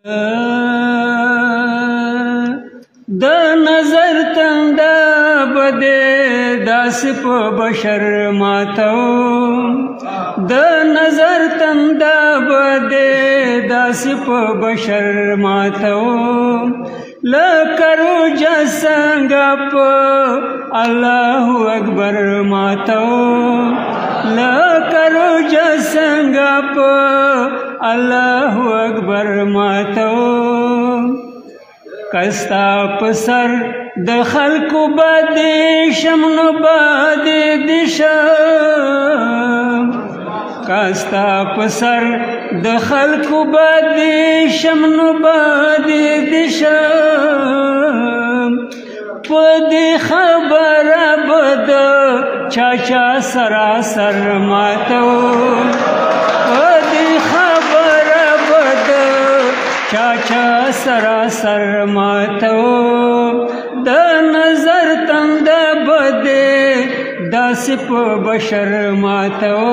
د نظر تنده بده داسې په بشر ماتو د نظر تنده بده داسې په بشر ماتو لکرو جسنګ په الله اکبر ماتو لکرو جسنګ په الله اکبر ماتو کستا پسر د خلکو باندې شمنو باندې دشم کستا پسر د خلکو باندې شمنو باندې دشم پدې خبره بد چاچا سراسر ماتو پدې خبره بد چاچا سراسر ماتو د نظر تنده بده داسې په بشر ماتو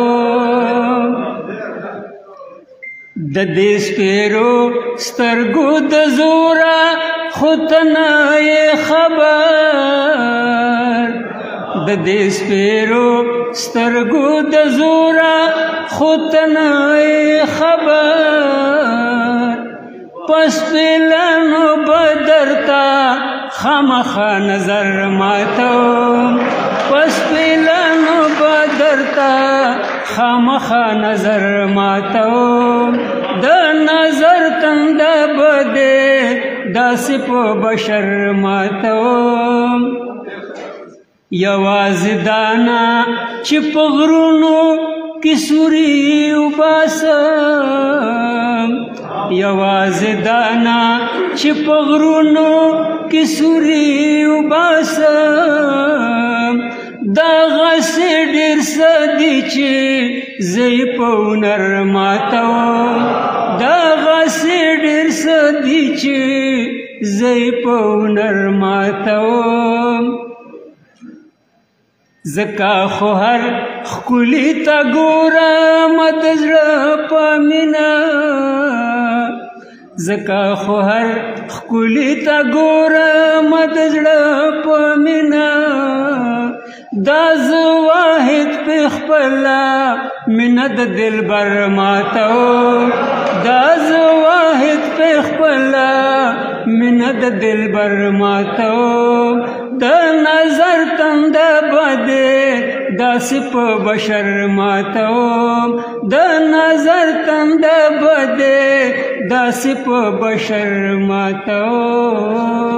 د دې سپېرو سترګو د زوره خو ته نه یې خبر د دې سپېرو سترګو د زوره خو ته نه یې خبر پس پلانو بدرتا خامخا نظر ماتو پس پلانو بدرتا خامخا نظر ماتو د نظر تنده بده داسې په بشر ماتو یوازې دانا چې په غرونو کې سوري وباسم یوازې دانا چې په غرونو کې سوري وباسم دغسې ډېر څه دي چې زه یې په هنر ماتوم دغسې ډېر څه دي چې زه یې په هنر ماتوم ځکه خو هر ښکلي ته ګورم د زړه په مینه ځکه خو هر ښکلي ته ګورم د زړه په مینه دا زه واحد په خپله مینه د دلبر ماتوم دا زه واحد په خپله مینه د دلبر ماتوم د نظر تنده بده داسې په بشر ماتوم د نظر تنده بده داسې په بشر ماتوم